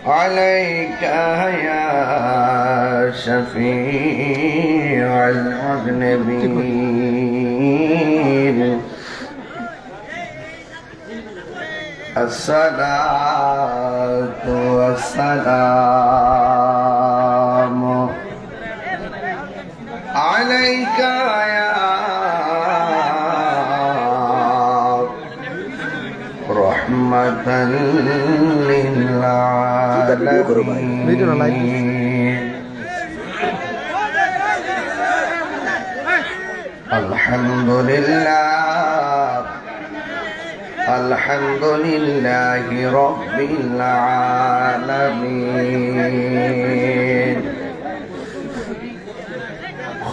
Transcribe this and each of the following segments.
عليك يا شفيع المذنبين الصلاة والسلام عليك يا رحمة للعالمين الحمد لله الحمد لله رب العالمين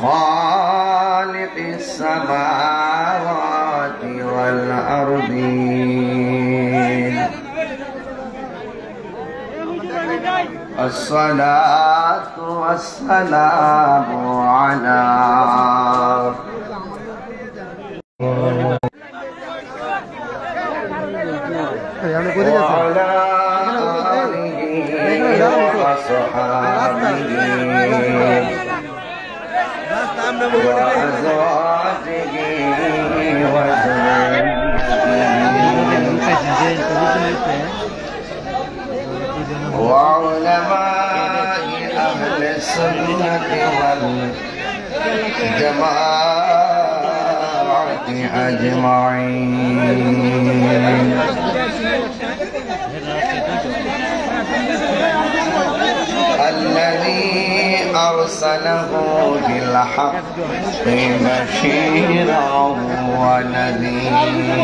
خالق السماوات والأرضين الصلاة والسلام على وعلى آله وصحابه وأزواجه وذريته وعلماء أهل السنة والجماعة أجمعين الذي أرسله بالحق بشيرا ونذيرا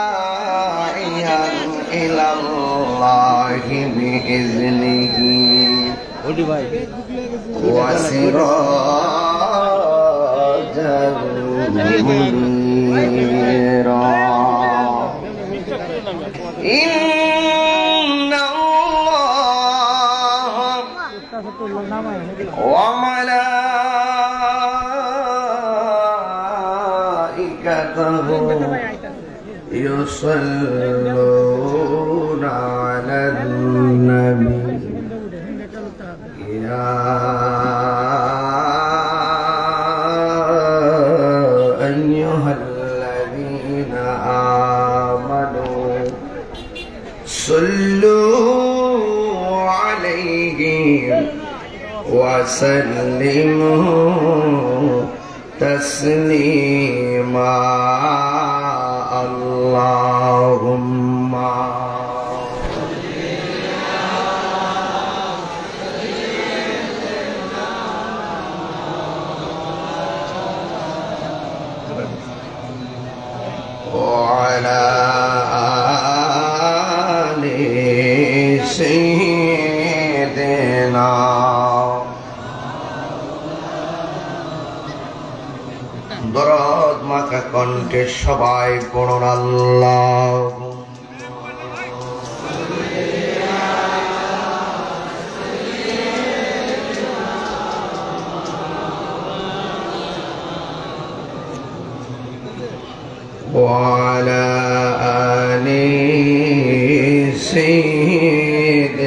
وداعيا إلى الله بإذنه وسراجا منيرا إن الله وملائكته يصلون على النبي يا أيها الذين آمنوا صلوا عليه وسلموا تسليما اللهم وعلى آل سيدنا দরদ মাখা কণ্ঠে সবাই পড়ুন আল্লাহ وعلى آل سيدنا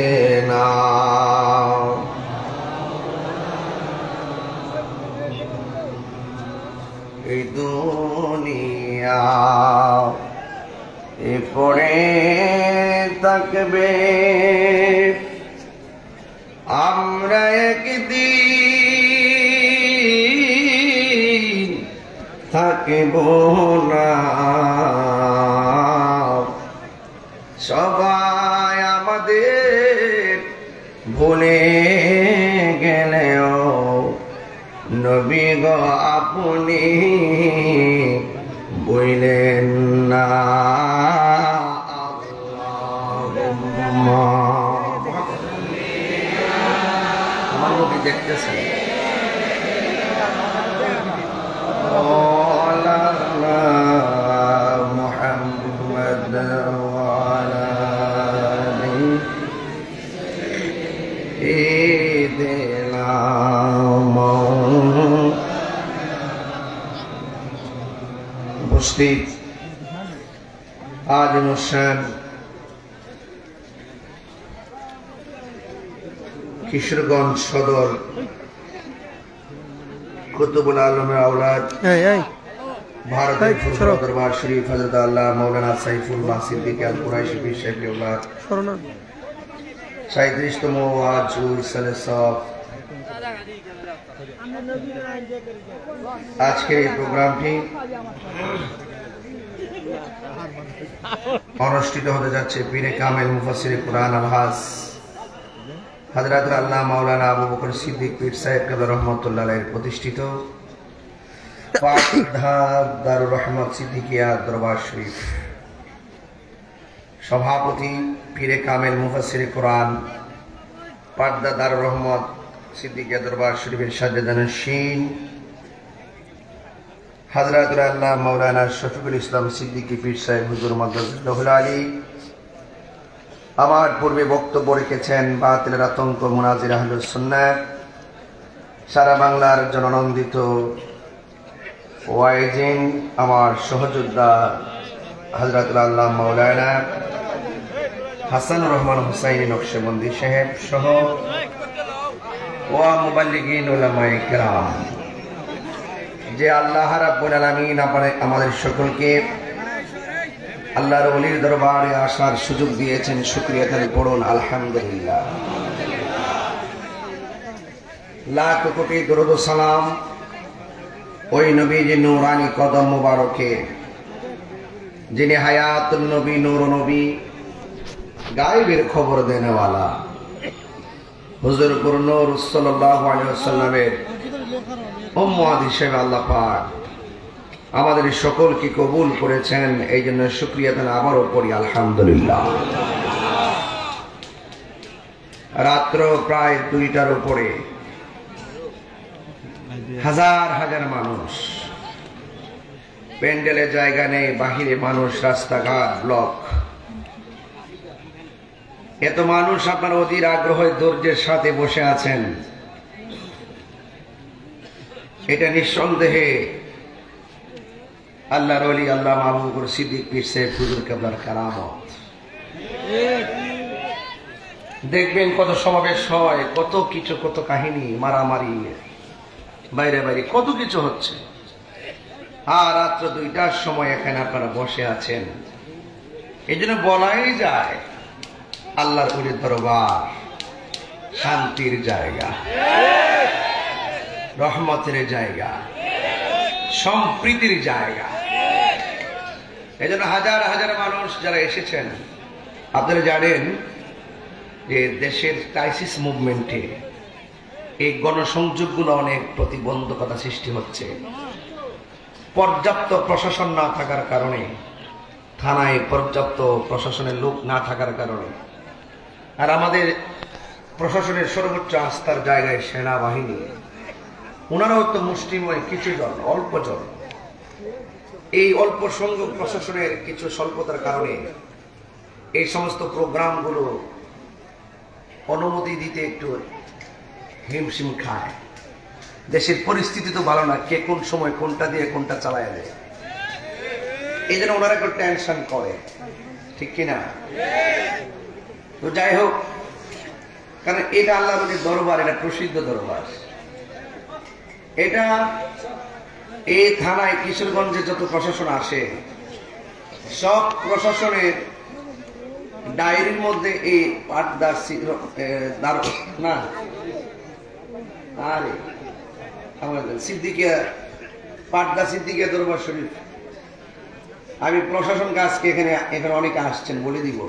দুনিয়া এ পড়ে থাকবে আমরা একদিন থাকিব না সবাই আমাদের ভুলে গেলেও নবী গো আপনি বইলেন না আমার নবী দেখতেছেন মুহাম্মদ ওয়ালা আলিহি উপস্থিত আজ অনুষ্ঠান কিশোরগঞ্জ সদর কুতুবুল আলমের আওলাদ ভারতের ফুরফুরা দরবার শরীফ হযরত আল্লাহ মাওলানা সাইফুল্লাহ সিদ্দিকী আল কুরাইশি পীর সাহেব কেবলা 37তম ওয়াজুল সালেসাব আজকের এই প্রোগ্রামটি অনুষ্ঠিত হতে যাচ্ছে পীরে কামেল মুফাসসিরে কুরআন আলহাজ হযরত আল্লাহ মাওলানা আবু বকর সিদ্দিক পীর সাহেব কেবলা রহমাতুল্লাহ আলাইহির প্রতিষ্ঠিত দারুর রহমত সিদ্দিকিয়া দরবার শরীফ সভাপতি পীরে কামেল মুফাসসিরে কুরআন পাটদা দারুর রহমত সিদ্দিকিয়া দরবার শরীফের সাজ্জাদানশীন হযরত আল্লাহ মাওলানা শফিকুল ইসলাম সিদ্দিকী পীর সাহেব হুজুর মাদ্রাসাতুল আলী আমার পূর্বে বক্তব্য রেখেছেন বাতিলের আতঙ্ক মুনাজির আহলুস সুন্নাহ সারা বাংলার জননন্দিত ওয়াইজিন আমার সহযোদ্ধা হযরত আল্লাহ মাওলানা হাসানুর রহমান হুসাইনি নকশবন্দি সাহেব সহ ওয়া মুবাল্লিগিন উলামায়ে কেরাম যে আল্লাহ রাব্বুল আলামিন আমাদের সকলকে আল্লাহর ওলির দরবারে আসার সুযোগ দিয়েছেন শুকরিয়া তাহলে পড়ুন আলহামদুলিল্লাহ লাখ কোটি দরুদ ও সালাম ওই নবীজির নূরানি কদম মুবারকে যিনি হায়াতুন নবী নূর নবী গায়বের খবর দেনেওয়ালা হুজুর নূর সাল্লাল্লাহু আলাইহি ওয়াসাল্লামের উম্মত হিসেবে আল্লাহ পাক আমাদের সকলকে কবুল করেছেন এই জন্য শুকরিয়া তাহলে আবারও পড়ি আলহামদুলিল্লাহ রাত্র প্রায় 2টার উপরে হাজার হাজার মানুষ প্যান্ডেলে জায়গা নেই বাহিরে মানুষ রাস্তাঘাট ব্লক এত মানুষ আপনার অধীর আগ্রহ ধৈর্যের সাথে বসে আছেন এটা নিঃসন্দেহে আল্লাহর ওলি আল্লাহ আবু বকর সিদ্দিক পীর সাহেব হুজুর কেবলার কারামত দেখবেন কত সমাবেশ হয় কত কিছু কত কাহিনী মারামারি বাইরে বাইরে কত কিছু হচ্ছে আর রাত্র 2টার সময় এখানে আপনারা বসে আছেন এই জন্য বলাই যায় আল্লাহর ওলির দরবার শান্তির জায়গা রহমতের জায়গা সম্প্রীতির জায়গা এই জন্য হাজার হাজার মানুষ যারা এসেছেন আপনারা জানেন যে দেশের ক্রাইসিস মুভমেন্টে এই গণসংযোগগুলো অনেক প্রতিবন্ধকতা সৃষ্টি হচ্ছে পর্যাপ্ত প্রশাসন না থাকার কারণে থানায় পর্যাপ্ত প্রশাসনের লোক না থাকার কারণে আর আমাদের প্রশাসনের সর্বোচ্চ আস্থার জায়গায় সেনাবাহিনী ওনারাও তো মুষ্টিময় কিছু জন অল্প জন এই অল্প সংখ্যক প্রশাসনের কিছু স্বল্পতার কারণে এই সমস্ত প্রোগ্রামগুলো অনুমতি দিতে একটু হিমশিম খায় দেশের পরিস্থিতি তো ভালো না কে কোন সময় কোনটা দিয়ে কোনটা চালায় দেয় এই জন্য ওনারা একটু টেনশন করে ঠিক কিনা তো যাই হোক কারণ এটা আল্লাহর দরবার এটা প্রসিদ্ধ দরবার এটা এই থানায় কিশোরগঞ্জে যত প্রশাসন আসে সব প্রশাসনের ডায়েরির মধ্যে এই পাটদার না আরে আমাদের সিদ্দিকিয়া পাটদা সিদ্দিকিয়া দরবার শরীফ আমি প্রশাসন কাজকে এখানে অনেকে আসছেন বলে দিব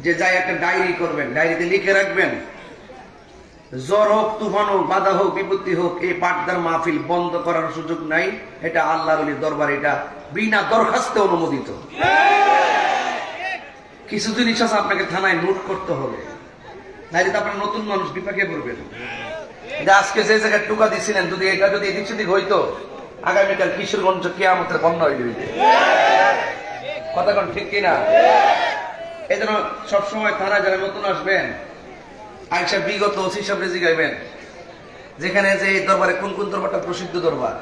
যে যাই একটা ডায়েরি করবেন ডায়েরিতে লিখে রাখবেন জ্বর হোক তুফান হোক বাধা হোক বিপত্তি হোক এই পাটদার মাহফিল বন্ধ করার সুযোগ নাই এটা আল্লাহর ওলির দরবার এটা বিনা দরখাস্তে অনুমোদিত কিছু জিনিস আছে আপনাকে থানায় নোট করতে হবে নাইলে তো আপনার নতুন মানুষ বিপাকে পড়বেন আজকে যে জায়গায় টুকা দিচ্ছিলেন যদি এটা যদি এদিক সেদিক হইতো আগামীকাল কিশোরগঞ্জ কিয়ামতের বন্যা হয়ে যাবে কথা কোন ঠিক কিনা এই জন্য সবসময় থানায় যারা নতুন আসবেন আইসা বিগত ওসি সাহেব রেজি গাইবেন যেখানে যে এই দরবারে কোন কোন দরবারটা প্রসিদ্ধ দরবার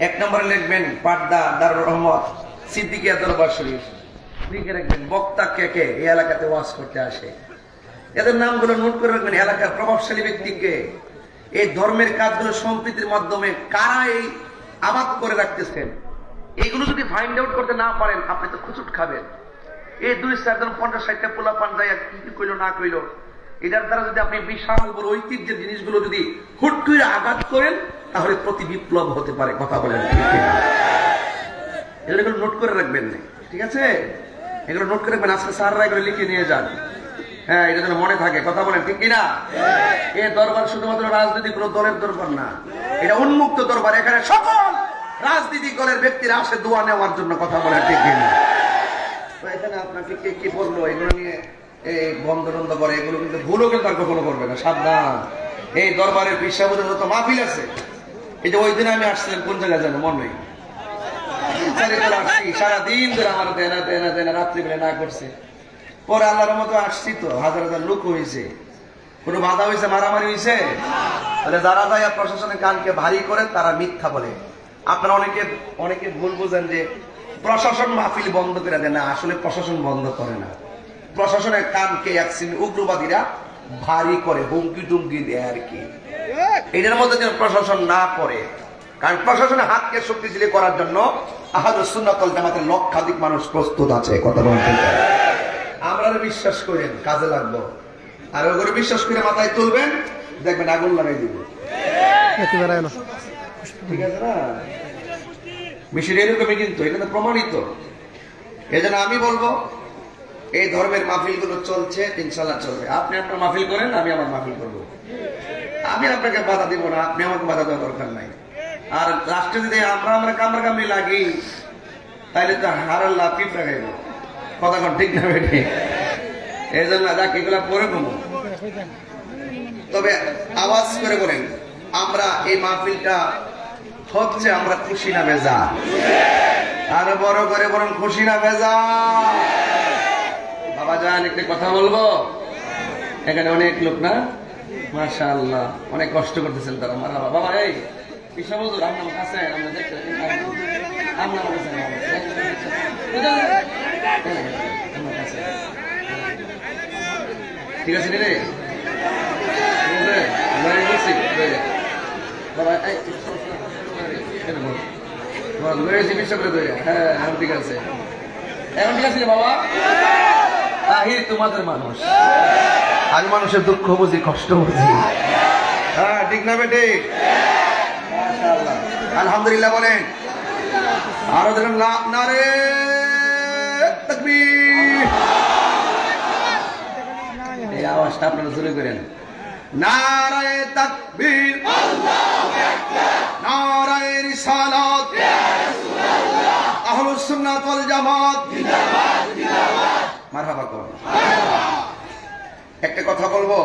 1 নম্বরে লিখবেন পাটদা দারুল রহমত সিদ্দিকিয়া দরবার শরীফ, লিখে রাখবেন বক্তা কে কে এই এলাকাতে ওয়াজ করতে আসে। এদের নামগুলো নোট করে রাখবেন। এলাকার প্রভাবশালী ব্যক্তিকে, এই ধর্মের কাজগুলো সম্প্রীতির মাধ্যমে কারা এই আবাদ করে রাখতেছেন, এইগুলো যদি ফাইন্ড আউট করতে না পারেন আপনি তো খুচুট খাবেন। এই 2-4 জন 50-60টা পোলা পান যায় কি কইলো না কইলো, এটার দ্বারা যদি আপনি বিশাল বড় ঐতিহ্যের জিনিসগুলো যদি হুট করে আঘাত করেন তাহলে প্রতি বিপ্লব হতে পারে। কথা বলেন এগুলো নোট করে রাখবেন, ঠিক আছে? এগুলো নোট করে রাখবেন, আজকে স্যাররা এগুলো লিখে নিয়ে যান। হ্যাঁ, এটা যেন মনে থাকে। কথা বলেন ঠিক কিনা? এই দরবার শুধুমাত্র রাজনৈতিক কোন দলের দরবার না, এটা উন্মুক্ত দরবার। এখানে সকল রাজনীতিক দলের ব্যক্তিরা আসে দোয়া নেওয়ার জন্য। কথা বলেন ঠিক কিনা? তো এখানে আপনাকে কে কি বললো এগুলো নিয়ে এই বন্ধ টন্ধ করে, এগুলো কিন্তু ভুলও কিন্তু আর কখনো করবে না, সাবধান। এই দরবারের বিশ্বাবদের যত মাহফিল আছে, এই যে ওই দিন আমি আসছিলাম কোন জায়গায় জানো মনে নেই, সারাদিন ধরে আমার দেনা দেনা দেনা রাত্রিবেলা না করছে। পরে আল্লাহর মতো আসছি তো, হাজার হাজার লোক হয়েছে, কোনো বাধা হয়েছে, মারামারি হয়েছে। তাহলে যারা যায় প্রশাসনের কানকে ভারী করে তারা মিথ্যা বলে। আপনারা অনেকে ভুল বুঝেন যে প্রশাসন মাহফিল বন্ধ করে দেয় না, আসলে প্রশাসন বন্ধ করে না, প্রশাসনের কানকে এক শ্রেণীর উগ্রবাদীরা ভারী করে, হুমকি টুমকি দেয় আর কি। এটার মধ্যে যেন প্রশাসন না করে, কারণ প্রশাসনের হাতকে শক্তিশালী করার জন্য আহলুস সুন্নাত ওয়াল জামাতের লক্ষাধিক মানুষ প্রস্তুত আছে। কথা বলতে আমরা বিশ্বাস করেন কাজে লাগবো, আর ওগুলো বিশ্বাস করে মাথায় তুলবেন, দেখবেন আগুন লাগাই দিব। ঠিক আছে না? বিষয়টা এরকমই, কিন্তু এটা তো প্রমাণিত। এই জন্য আমি বলবো এই ধর্মের মাহফিল গুলো চলছে, ইনশাল্লাহ চলবে। আপনি আপনার মাহফিল করেন, আমি আমার মাহফিল করবো। আমি আপনাকে বাধা দিব না, আপনি আমাকে বাধা দেওয়ার দরকার নাই। আর রাষ্ট্রে যদি আমরা কামড়াকামড়ি লাগি তাইলে তো হারাল্লাহ পিঁপড়া খাইব। কথা কন ঠিক না বেঠি? এই জন্য যাক এগুলা পরে কমো। তবে আওয়াজ করে বলেন, আমরা এই মাহফিলটা হচ্ছে আমরা খুশি না বেজা? আরো বড় করে বলেন খুশি না বেজা? বাবা যান একটা কথা বলবো, এখানে অনেক লোক না, মাশাআল্লাহ অনেক কষ্ট করতেছেন তারা। মারা বাবা এই পিসা বলতো আপনার কাছে আমরা দেখতে আপনার কাছে ঠিক আছে রে বাবা হ্যাঁ এখন ঠিক আছে, এখন ঠিক আছে বাবা। তোমাদের মানুষ, আমি মানুষের দুঃখ বুঝি, কষ্ট বুঝি। হ্যাঁ ঠিক না বেটে? আলহামদুলিল্লাহ বলেন। আরো দেখেন নারে তাকবীর, এই আওয়াজটা আপনারা জোরে করেন। নারায়ে তাকবীর, নারায়ে রিসালাত, আহলুস সুন্নাত ওয়াল জামাত মারহাবা করুন। একটা কথা বলবো,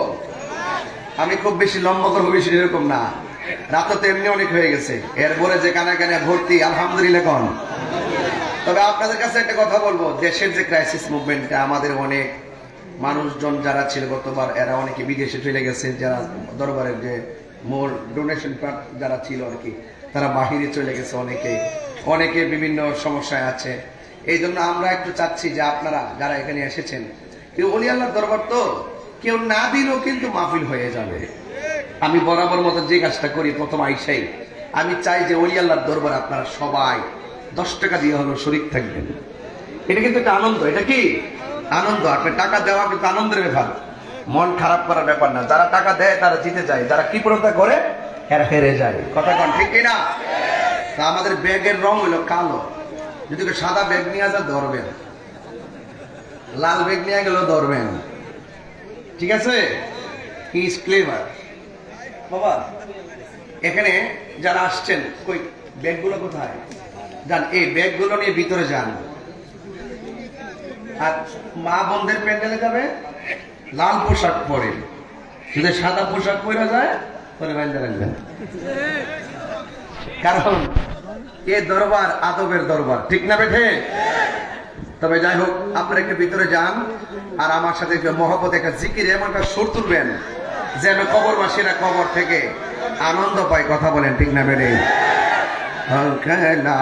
আমি খুব বেশি লম্বা করবো, বেশি এরকম না, রাত তো এমনি অনেক হয়ে গেছে, এরপরে যে কানা কানে ভর্তি আলহামদুলিল্লাহ কন। তবে আপনাদের কাছে একটা কথা বলবো, দেশের যে ক্রাইসিস মুভমেন্টটা, আমাদের অনেক মানুষজন যারা ছিল গতবার, এরা অনেকে বিদেশে চলে গেছে, যারা দরবারের যে মোর ডোনেশন যারা ছিল আর কি, তারা বাহিরে চলে গেছে, অনেকে বিভিন্ন সমস্যায় আছে। এই জন্য আমরা একটু চাচ্ছি যে আপনারা যারা এখানে এসেছেন, কেউ ওলি আল্লাহর দরবার তো কেউ না দিলেও কিন্তু মাহফিল হয়ে যাবে। আমি বরাবর মতো যে কাজটা করি প্রথম আইসাই, আমি চাই যে ওলি আল্লাহর দরবার আপনারা সবাই 10 টাকা দিয়ে হলো শরীক থাকবেন। এটা কিন্তু একটা আনন্দ, এটা কি আনন্দ। আপনি টাকা দেওয়া কিন্তু আনন্দের ব্যাপার, মন খারাপ করার ব্যাপার না। যারা টাকা দেয় তারা জিতে যায়, যারা কৃপণতা করে এরা হেরে যায়। কথা কন ঠিক কিনা? তা আমাদের ব্যাগের রং হলো কালো, যদি সাদা ব্যাগ নিয়ে আসা ধরবেন, লাল ব্যাগ নিয়ে গেলেও ধরবেন, ঠিক আছে? He is clever. বাবা এখানে যারা আসছেন, কই ব্যাগগুলো কোথায় যান? এই ব্যাগগুলো নিয়ে ভিতরে যান। আর মা বোনদের প্যান্ডেলে যাবে লাল পোশাক পরে, যদি সাদা পোশাক পরে যায় তাহলে বাইন্দা রাখবেন, কারণ এ দরবার আদবের দরবার, ঠিক না বেঠে? তবে যাই হোক, আপনারা একটু ভিতরে যান, আর আমার সাথে একটু মহব্বত একটা জিকির এমন একটা সুর তুলবেন যেন কবরবাসীরা কবর থেকে আনন্দ পায়। কথা বলেন ঠিক না বেঠে? হক লা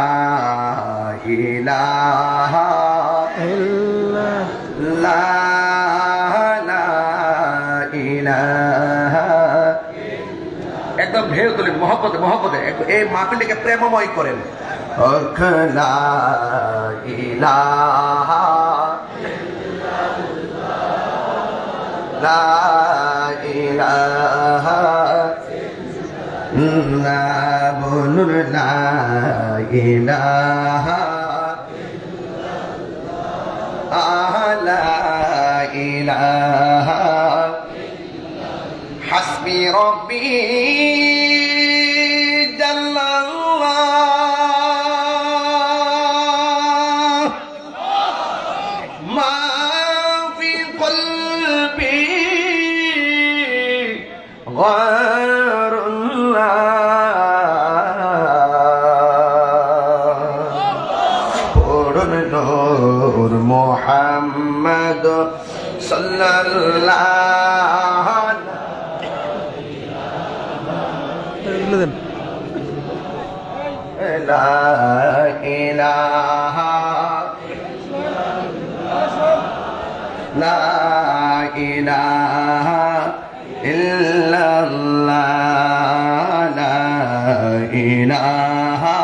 ইলাহা একদম ঢেউ তোলেন মহব্বতে মহব্বতে এই মাহফিলটাকে প্রেমময় করেন হক লা ইলাহা লা ইলাহা না বলুন লা ইলাহা লা ইলাহা হাসবি রব্বি জাল্লাল্লাহ মা ফি কলবি নূর মুহাম্মদ সাল্লাল্লাহু লা ইলাহা লা ইলাহা ইল্লাল্লাহ লা ইলাহা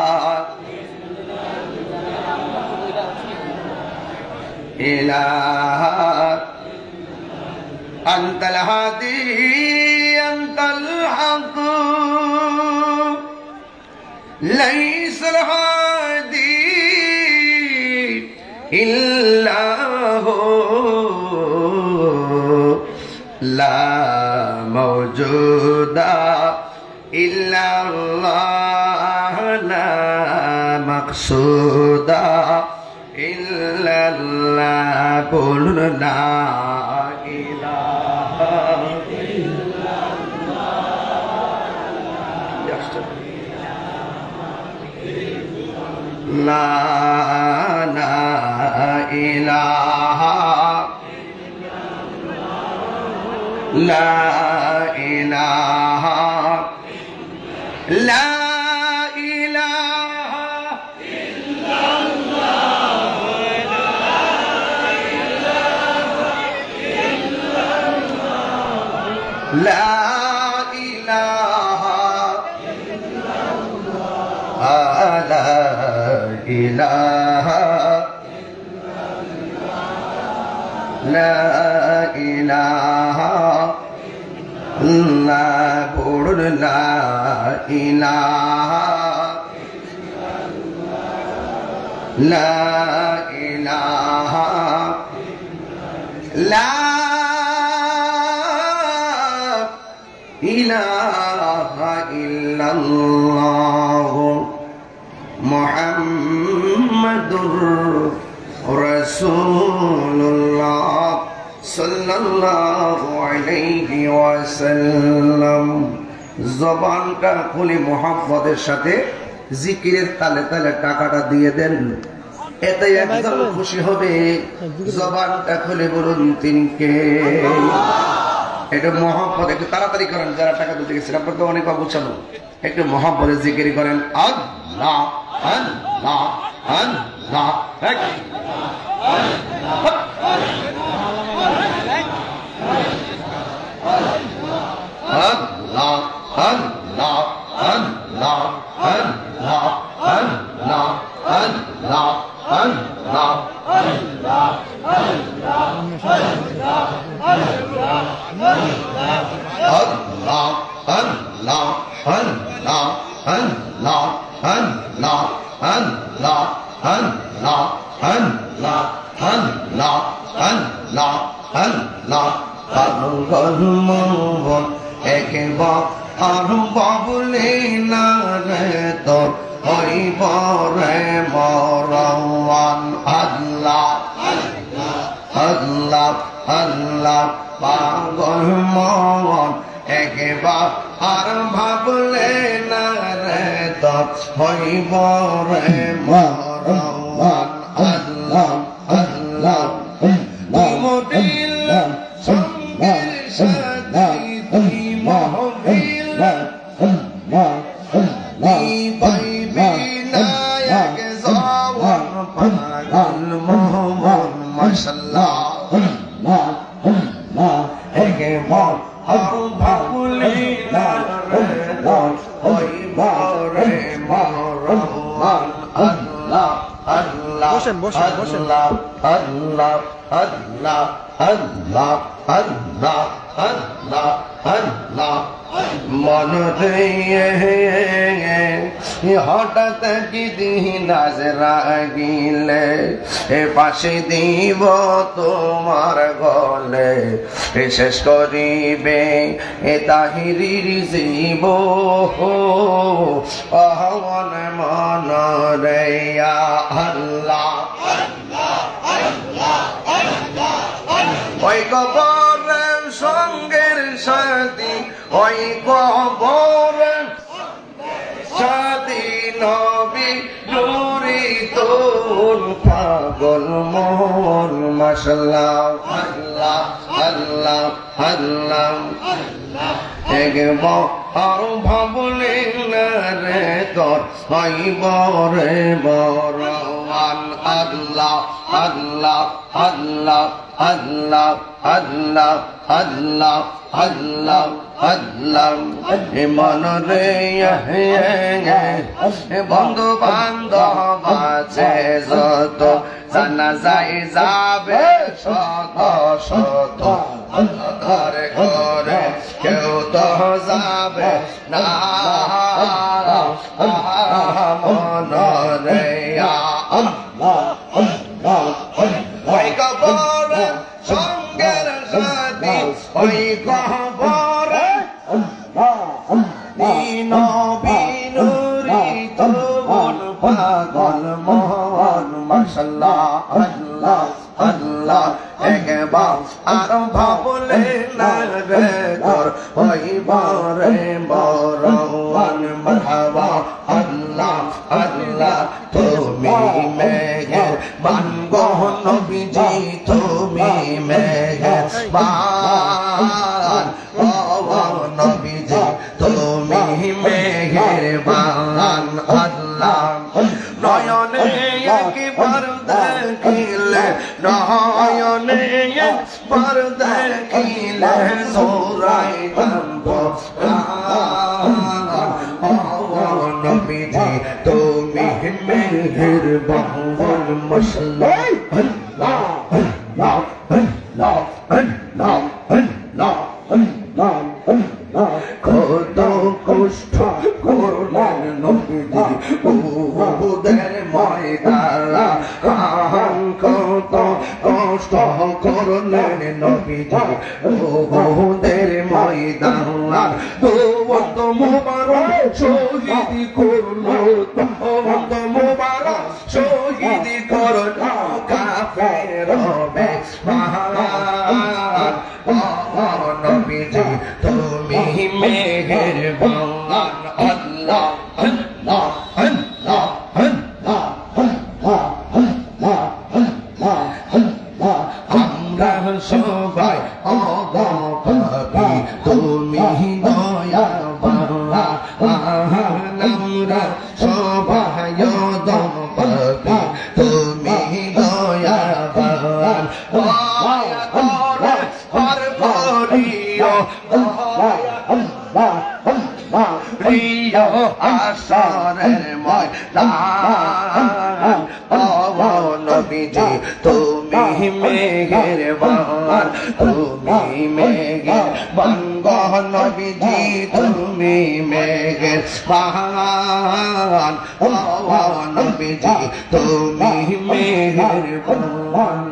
ইলাহা আনতাল হাদি আনতাল হক লাইসাল হাদি ইল্লা হু লা মাওজুদা ইল্লাল্লাহ লা মাকসুদা ইল্লাল্লাহ বলুন লা ইলাহা লা ইলাহা লা ইলাহা লা لا إله لا إله لا إله لا بور لا إله لا إله لا ইলাহা ইল্লাল্লাহ মুহাম্মাদুর রাসূলুল্লাহ সাল্লাল্লাহু আলাইহি ওয়াসাল্লাম জবানটা খুলে মোহাম্মদের সাথে জিকিরের তালে তালে টাকাটা দিয়ে দেন এতে একদম খুশি হবে জবানটা খুলে বলুন তিনি কে একটু মহব্বত একটু তাড়াতাড়ি করেন যারা টাকা দিতে গেছেন আপনার তো অনেক অগুছানো একটু মহব্বতে জিকির করেন আল্লাহ আল্লাহ আল্লাহ আল্লাহ আল্লাহ আল্লাহ আল্লাহ আল্লাহ আল্লাহ আল্লাহ আল্লাহ একবার আর বাবুলে না রে তোর হইব রে মরওয়ান আল্লাহ আল্লাহ আল্লাহ পাগল মন একবার আর ভাবলে না রে তোর হইব রে মরওয়ান আল্লাহ আল্লাহ মোদিল সঙ্গের সাথী তুই মহবিল নি পাইবি বরে মরমান আল্লাহ আল্লাহ আল্লাহ আল্লাহ আল্লাহ আল্লাহ আল্লাহ আল্লাহ আল্লাহ মন রে হঠাৎ কি দিন আজরাইলে এ পাশে দিব তোমার গলে শেষ করিবে এ তাহিরির জীব অহন মন রে আল্লাহ ওই কবরের সঙ্গের সাথী ওই কবরের সাথী নবী নুরি তোর পাগল মন মাশাআল্লাহ আল্লাহ আল্লাহ আল্লাহ একবার আর ভাবলেন রে তোর হইব রে বরওয়ান আল্লাহ আল্লাহ আল্লাহ আল্লাহ আল্লাহ আল্লাহ আল্লাহ আল্লাহ মন রে বন্ধু বান্ধব আছে যত জানা যাই যাবে শত শত ঘরে ঘরে কেউ তো যাবে না মন রে ওই কবর সঙ্গের সাথী ওই কবর নবী নুরি তোর পাগল মন মাশাআল্লাহ আল্লাহ আল্লাহ একবার আর ভাবলে না রে তোর হইব রে বরওয়ান মারহাবা আল্লাহ আল্লাহ তুমি মেহেরবান গো নবীজি তুমি মেহেরবান ও নবীজি তুমি মেহেরবান আল্লাহ নয়নে একবার দেখিলে নয়নে একবার দেখিলে জোরাই নবীজি তুমি মেহেরবান মাশাআল্লাহ আল্লাহ আল্লাহ আল্লাহ আল্লাহ আল্লাহ আল্লাহ আল্লাহ কত কষ্ট করলেন নবীজি উহুদের ময়দানে কত কষ্ট করলেন নবীজি উহুদের ময়দানে দৌলত মুবারক শহীদ করলো দৌলত মুবারক শহীদ করলো কাফের নবীজি তুমি মেহেরবান আল্লাহ আল্লাহ আল্লাহ আল্লাহ আল্লাহ আল্লাহ আল্লাহ আমরা সবাই অগপি তুমি দয়াবান আমরা সবাই অগপি তুমি দয়াবান দয়া করে পার করিও প্রিয় আসরের ময়দান ও নবীজি তুমি মেহেরবান তুমি মেহেরবান গো নবীজি তুমি মেহেরবান ও নবীজি তুমি মেহেরবান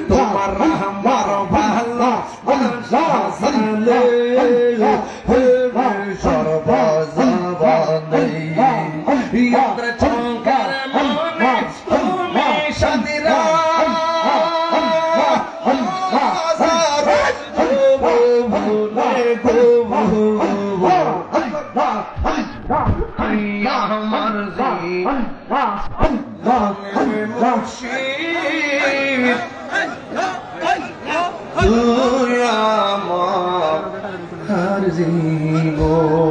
তোমার আমার ভালো বাসালে সর্বজবানে ইয়াদের চঙ্কার মনে তুমি সাদিরা আমার মুর্শিদ তুই আমার জীবন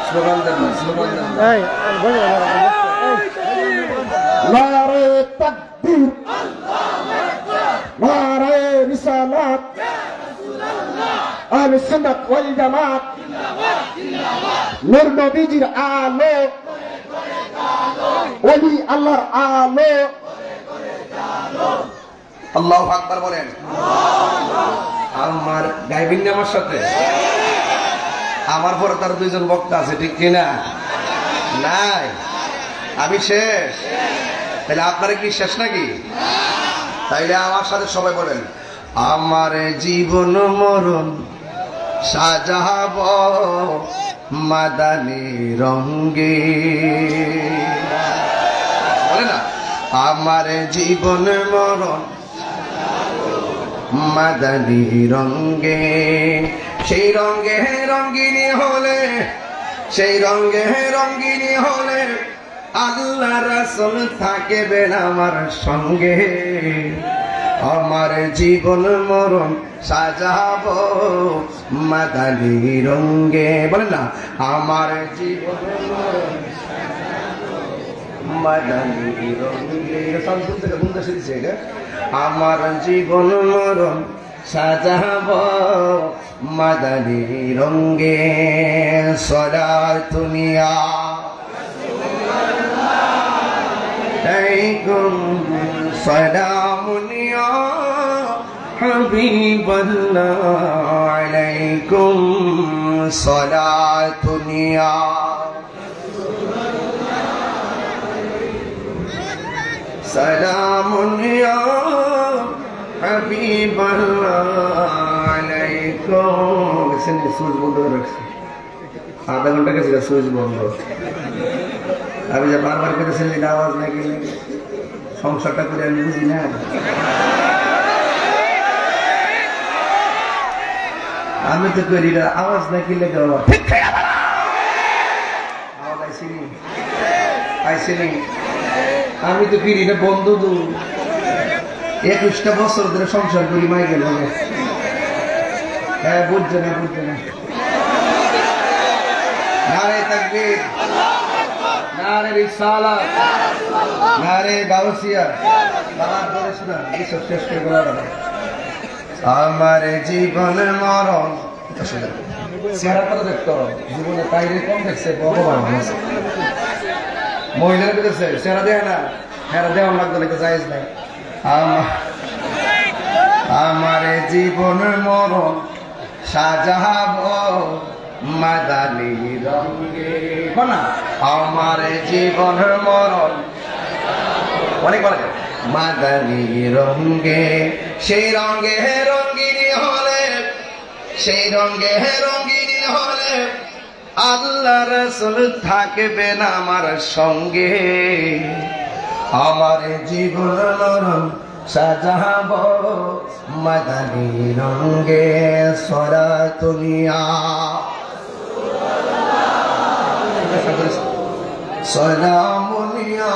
স্লোগান দেন নারে তাকবীর নারে রিসালাত আহলে সুন্নাত ওয়াল জামাত নূর নবীজির আলো ওলি আল্লাহর আলো আল্লাহু আকবার বলেন আমার গাইবেন না আমার সাথে আমার পরে তার দুইজন বক্তা আছে ঠিক কিনা নাই আমি শেষ তাহলে আপনারা কি শেষ নাকি তাইলে আমার সাথে সবাই বলেন আমার জীবন মরণ সাজাব মাদানী রঙ্গে বলে না আমার জীবন মরণ মাদানী রঙ্গে সেই রঙ্গে রঙ্গিনী হলে সেই রঙ্গে রঙ্গিনী হলে আল্লাহ রাসূল থাকবেন আমার সঙ্গে আমার জীবন মরণ সাজাব মাদানী রঙ্গে বলেন না আমার জীবন মরণ মাদানী রঙ্গে আমার জীবন মরণ সাজাব মাদানী রঙ্গে সলাতুনিয়া আলাইকুম সালামুনিয়া হাবিবাল্লাহ আলাইকুম সালাতুনিয়া সালামুনিয়া হাবিবাল্লাহ আলাইকুম সুইচ বন্ধ করে রাখছি আধা ঘন্টা গেছে সুইচ বন্ধ আমি যে বারবার করেছেন এটা আওয়াজ না গেলে সংসারটা করে আমি বুঝি না আমি তো করি না আওয়াজ না কিনলে আওয়াজ আইসিনি আমি তো ফিরি না বন্ধু দু 21টা বছর ধরে সংসার করি মাই গেল হ্যাঁ বুঝছে না নারে তাকবীর নারে রিসালাত নারে গাউসিয়া বাবা বলেছ না এইসব শেষ করে বলা আমার জীবন মরণ চেহারাটা দেখতো জীবনে তাইরে কম দেখছে ভগবান মহিলার দেখছে চেহারা দেয় না হেরা দেওয়ার লাগতো নাকি জায়েজ নাই আমার জীবন মরণ সাজাব মাদানী রঙ্গে না আমার জীবন মরণ অনেক বলে মাদানী রঙ্গে সেই রঙ্গে রঙ্গিনী হলে সেই রঙ্গে রঙ্গিনী হলে আল্লাহ রাসূল থাকবেন আমার সঙ্গে আমার জীবন মরণ সাজাব মাদানী রঙ্গে সলাতুনিয়া সালামুনিয়া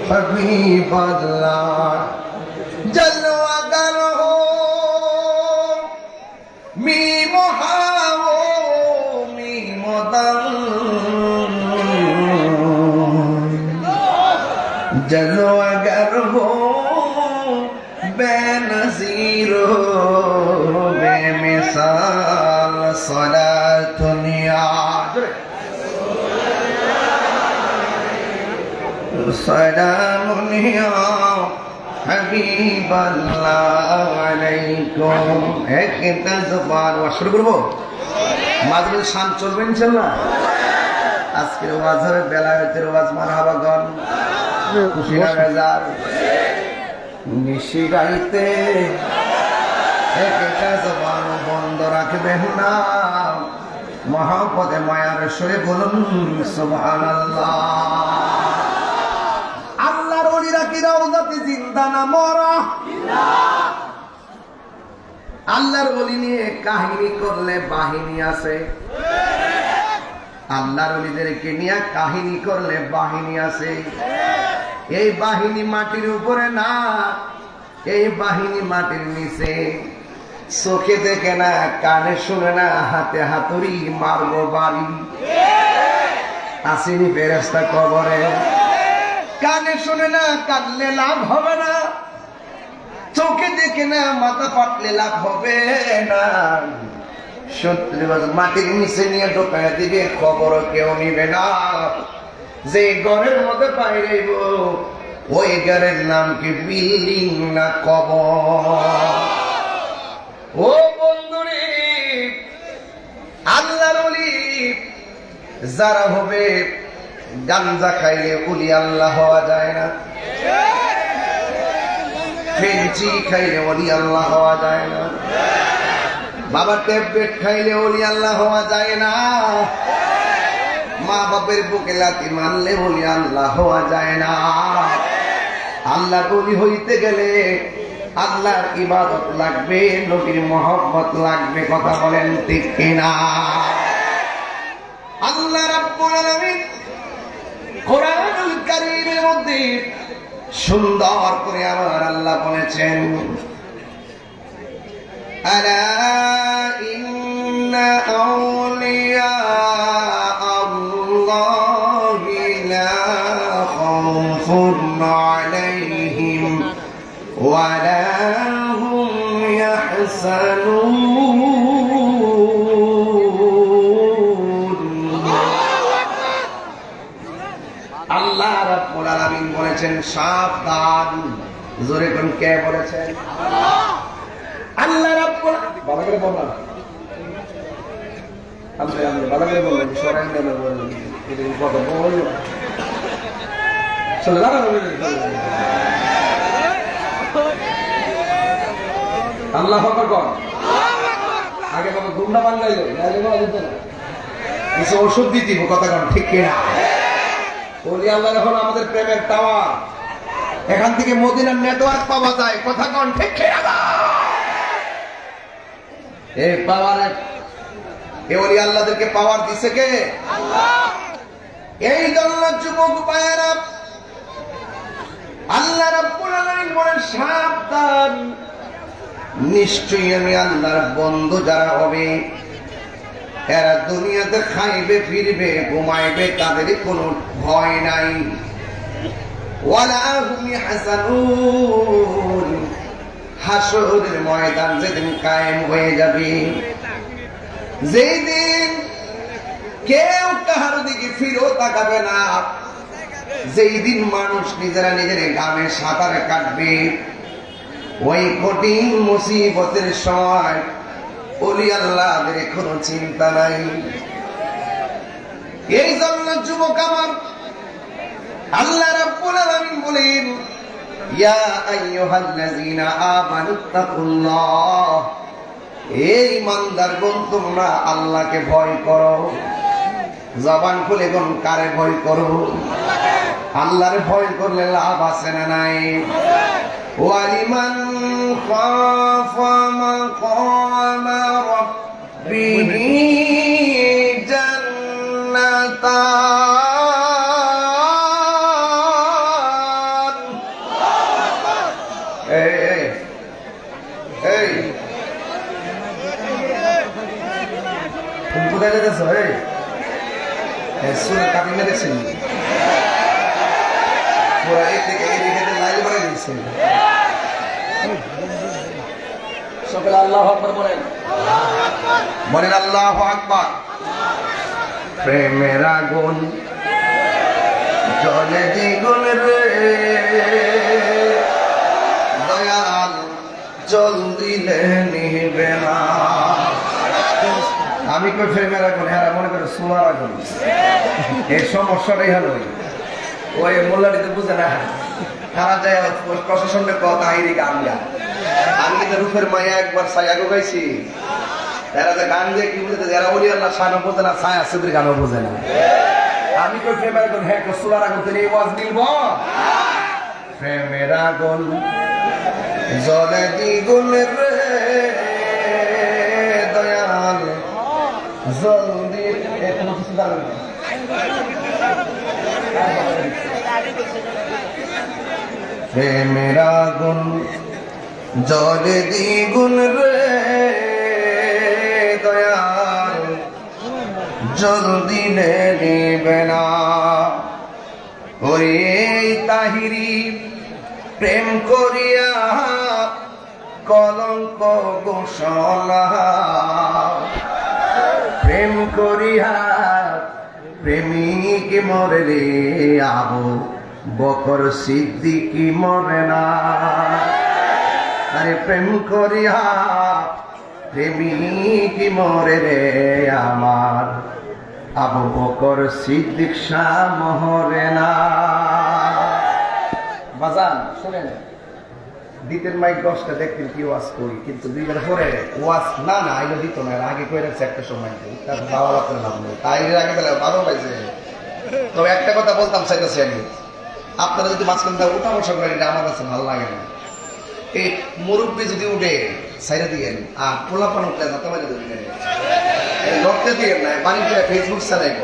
হাবিবাল্লাহ জলওয়া করো মি মোহাও মি মদন जलवा गर हो बेनज़ीर बेमिसाल सलातुनिया सलामुनिया हबीबल्लाह अलैकुम एक इंतज़ार शुरू करबो मादरुल शाम चलबे इंशाल्लाह আজকের ওয়াজের বেলায়েতের ওয়াজ মারহাবা গান খুশি না বেজার? নিশি গাইতে একটা জবান বন্ধ রাখবেন না, মহাপদে মায়ার সরে বলুন সুবহানাল্লাহ। আল্লাহর ওলিরা কি রওজাতে জিন্দা না মরা? আল্লাহর ওলি নিয়ে কাহিনী করলে বাহিনী আছে, আল্লাহর ওলিদেরকে নিয়ে কাহিনী করলে বাহিনী আছে। এই বাহিনী মাটির উপরে না, এই বাহিনী মাটির নিচে। চোখে দেখে না, কানে শুনে না, হাতে হাতুড়ি মারবো বাড়ি। আসেনি ফেরেশতা কবরে, কানে শুনে না, কানলে লাভ হবে না। চোখে দেখে না, মাথা ফাটলে লাভ হবে না। সত্যি মাটির নিচে নিয়ে ঢোকায় দিবে, খবর কেউ নিবে না। যে ঘরের মধ্যে বাইরেব, ওই ঘরের নাম কি বিল্ডিং না কবর? ও বন্ধুরে, আল্লাহর ওলি যারা হবে, গাঞ্জা খাইলে ওলি আল্লাহ হওয়া যায় না, ফেঞ্চি খাইলে ওলি আল্লাহ হওয়া যায় না, বাবা ট্যাবলেট খাইলে ওলি আল্লাহ হওয়া যায় না, মা বাপের বুকে লাথি মারলে ওলি আল্লাহ হওয়া যায় না। আল্লাহর ওলি হইতে গেলে আল্লাহর ইবাদত লাগবে, নবীর মহব্বত লাগবে। কথা বলেন ঠিক কিনা? আল্লাহ রাব্বুল আলামিন কোরআনুল কারীমের মধ্যে সুন্দর করে আমার আল্লাহ বলেছেন, আলা ইন্না আউলিয়া আল্লাহি লা খাউফুন আলাইহিম ওয়া লা হুম ইয়াহসানুন। আল্লাহ রাব্বুল আলামিন বলেছেন সাবধান। জোরে কোন কে বলেছেন? আল্লাহ রাব্বুল ভালো করে বললাম, আমি ভালো করে বললাম, সরাই দেন বললাম, এটা কথা বলল চলে দাঁড়া। আল্লাহ হকর কর। আগে বাবা গুন্ডা বাঙ্গাইলো, কিছু ওষুধ দিতে কথা কন ঠিক কিনা? ওলি আল্লাহ এখন আমাদের প্রেমের টাওয়ার, এখান থেকে মদিনার নেটওয়ার্ক পাওয়া যায়। কথা কন ঠিক কিনা? এই পাওয়ারের, এই ওলি আল্লাহদেরকে পাওয়ার দিছে কে? আল্লাহ। এই জন্য যুবক ভাইয়েরা, আল্লাহ রাব্বুল আলামিন বলেন সাবধান। নিশ্চয়ই আমি আল্লাহর বন্ধু যারা হবে, এরা দুনিয়াতে খাইবে ফিরবে ঘুমাইবে, তাদের কোনো ভয় নাই। ওয়ালা হুম ইয়াহসানুন। হাসরের ময়দান যেদিন কায়েম হয়ে যাবে, যেই দিন কেউ কাহার দিকে ফিরেও তাকাবে না, যেই দিন মানুষ নিজেরা নিজের গামে সাঁতারে কাটবে, ওই কঠিন মুসিবতের সময় ওলি আল্লাহদের কোনো চিন্তা নাই। এই জন্য যুবক আমার, আল্লাহ রাব্বুল আলামিন বলেন, ইয়া আইয়ুহাল্লাযীনা আমানুত্তাকুল্লাহ। এই ইমানদারগণ, তোমরা আল্লাহকে ভয় করো। জবান খুলে কোন কারে ভয় করো? আল্লাহর ভয় করলে লাভ আছে না নাই? ওয়ালিমান খাফা মাকামা রাব্বিহি জান্নাতান। এই তুমি কোথায় যেতেছ? সুরে কাটি মেরেছেন, পুরা এই থেকে এদিকে লাইন বানাই দিচ্ছে। সকলে আল্লাহু আকবার বলেন, বলেন আল্লাহু আকবার। প্রেমের আগুন জলে দ্বিগুণ রে, দয়াল জল দিলে নিবে না। আমি কই প্রেমের আগুন, এরা মনে করে সোয়ার আগুন। এই সমস্যাটাই হলো ওই মোল্লাটি তো বুঝে না, তারা যায় প্রশাসনের কথা আইনি গান গায়। আমি কিন্তু রূপের মায়া একবার ছায়া গাইছি, এরা যে গান দিয়ে কি বুঝতে, যারা ওলি আল্লাহ শানও বোঝে না, ছায়া সুবির গানও বোঝে না। আমি কই প্রেমের আগুন, হ্যাঁ কসুলার আগুন তো এই ওয়াজ মিলব। প্রেমের আগুন জলে দ্বিগুণ রে দয়াল জলদি কোনো কিছু দাঁড়াবে না। প্রেমের আগুন জলে দ্বিগুণ রে দয়াল জলদি নেবে না। ওরে তাহিরি প্রেম করিয়া কলঙ্ক গোসলা, প্রেম করিয়া প্রেমিক মরে রে আবু বকর সিদ্দিকি মরে না। আরে প্রেম করিয়া প্রেমিক মরে রে আমার আবু বকর সিদ্দিক শাহ মরে না। বাজান শোনেন, দ্বিতীয় মাইক 10টা দেখতেন কি ওয়াজ করি, কিন্তু 2 বার পরে ওয়াজ না আইলো দিত না, আগে কই রাখছে একটা সময় তার বাবা বাপের নাম নেই, তাই আগে বেলা ভালো পাইছে। তবে একটা কথা বলতাম চাইতেছি, আমি আপনারা যদি মাঝখান থেকে উঠা বসা করেন, এটা আমার কাছে ভালো লাগে না। এই মুরব্বী যদি উঠে সাইডে দিয়েন, আর পোলাপান উঠলে যাতে বাজে দিবেন, রক্তে দিয়ে না বাড়িতে ফেসবুক চালাইব,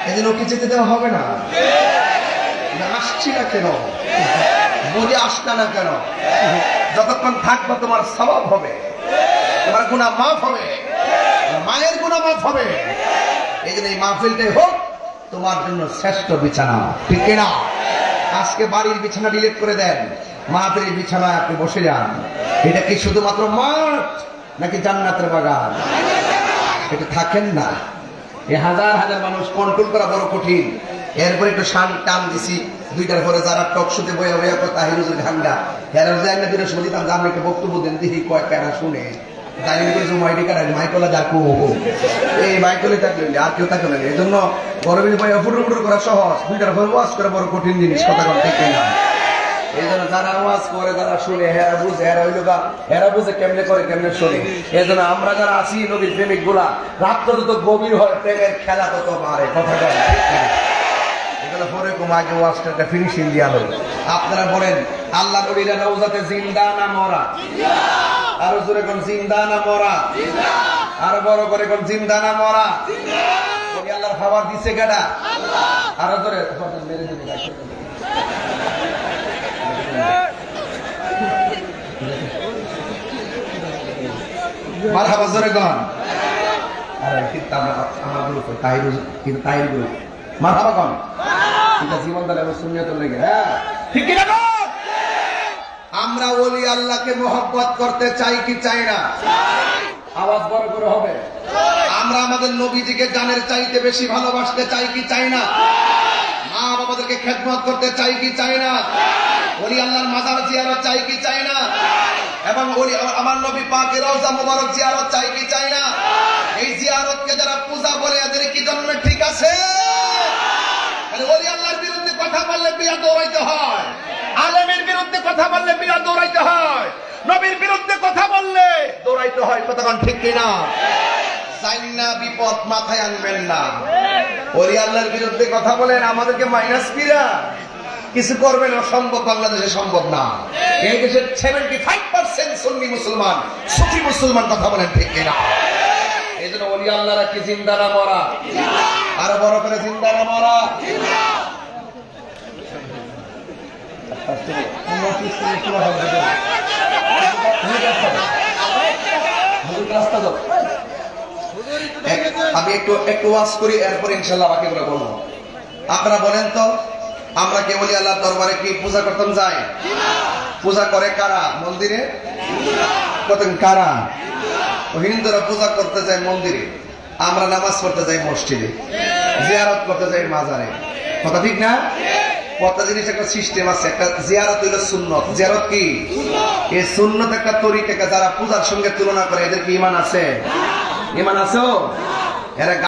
এই জন্য ওকে যেতে দেওয়া হবে না। আসছি না কেন, বুঝে আসলা না কেন? যতক্ষণ থাকবো তোমার সওয়াব হবে, তোমার গুনাহ মাফ হবে, মায়ের গুনাহ মাফ হবে। এই জন্য এই মাহফিলটাই হোক তোমার জন্য শ্রেষ্ঠ বিছানা, ঠিক কিনা? আজকে বাড়ির বিছানা ডিলিট করে দেন, মাহফিলের বিছানায় আপনি বসে যান। এটা কি শুধুমাত্র মাঠ নাকি জান্নাতের বাগান? এটা থাকেন না। এই হাজার হাজার মানুষ কন্ট্রোল করা বড় কঠিন। এরপরে একটু শান টান দিছি, 2টার পরে যারা টকশোতে বইয়া বইয়া তাহিরুজুল ঠান্ডা হেরা যায় না, 2টার সময় দিতাম আমি একটা বক্তব্য দেন দিই কয়েক কেনা শুনে ডাইনিং করে মাইডি কাটাই মাইকলা ডাকু, এই মাইকলে থাকলে আর কেউ থাকলে না। এই জন্য গরমের বইয়া ফুটুর ফুটুর করা সহজ, 2টার পরে ওয়াজ করে বড় কঠিন জিনিস, কথা কথা ঠিক না। এই জন্য যারা ওয়াজ করে, যারা শুনে, হেরা বুঝে, হেরা হইল বা হেরা বুঝে কেমনে করে কেমনে শুনে। এই জন্য আমরা যারা আছি নবীর প্রেমিক গুলা, রাত যত গভীর হয় প্রেমের খেলা তত বাড়ে, কথা ঠিক না। এগুলো পরে আগে ওয়াজটা ফিনিশিং দিয়া হলো। আপনারা বলেন আল্লাহ নবীরা রওজাতে জিন্দা না মরা? আরো জোরে কোন জিন্দা না মরা? আরো বড় করে কোন জিন্দা না মরা? ওই আল্লাহর খাবার দিছে কেডা? আরো জোরে মেরে দিবে। মারহাবা জোরে কোন? আরে কিন্তু আমার গ্রুপ তাহিরুজ, কিন্তু তাহির গ্রুপ মারহাবা কোন? এটা জীবন দালে সুন্নিয়তের লেগে, হ্যাঁ ঠিক কি না? আমরা ওলি আল্লাহকে মহব্বত করতে চাই কি চাই না? আওয়াজ বড় করে হবে। আমরা আমাদের নবীজিকে জানের চাইতে বেশি ভালোবাসতে চাই কি চাই না? মা বাবাদেরকে খেদমত করতে চাই কি চাই না? ওলি আল্লাহর মাজার জিয়ারত চাই কি চাই না? এবং ওলি আমার নবী পাকের রওজা মুবারক জিয়ারত চাই কি চাই না? এই জিয়ারতকে যারা পূজা বলে এদের কি জন্মে ঠিক আছে? ওলি আল্লাহর বিরুদ্ধে কথা বললে বিয়া দৌড়াইতে হয়, আলেমের বিরুদ্ধে কথা বললে বিয়া দৌড়াইতে হয়, নবীর বিরুদ্ধে কথা বললে দৌড়াইতে হয়, কতক্ষণ ঠিক কিনা? জাইন্না বিপদ মাথায় আনবেন না। ওলি আল্লাহর বিরুদ্ধে কথা বলেন, আমাদেরকে মাইনাস কিরা কিছু করবেন, অসম্ভব, বাংলাদেশে সম্ভব না। এই দেশের 75% সুন্নি মুসলমান, সুফি মুসলমান, কথা বলেন ঠিক কিনা? এই জন্য ওলি আল্লাহরা কি জিন্দা না মরা? আরো বড় করে জিন্দা না মরা? আমি একটু ওয়াজ করি, এরপর ইনশাল্লাহ বাকি করে বলবো। আপনারা বলেন তো, আমরা কি ওলি আল্লাহর দরবারে কি পূজা করতাম যাই? পূজা করে কারা? মন্দিরে করতেন কারা? হিন্দুরা পূজা করতে যায় মন্দিরে, আমরা নামাজ পড়তে যাই মসজিদে, জিয়ারত করতে যাই মাজারে, কথা ঠিক না? কত জিনিস একটা সিস্টেম আছে। একটা জিয়ারত হইল সুন্নত। জিয়ারত কি? এই সুন্নত একটা তরিকা, যারা পূজার সঙ্গে তুলনা করে এদের কি ঈমান আছে? ঈমান আছে? এরা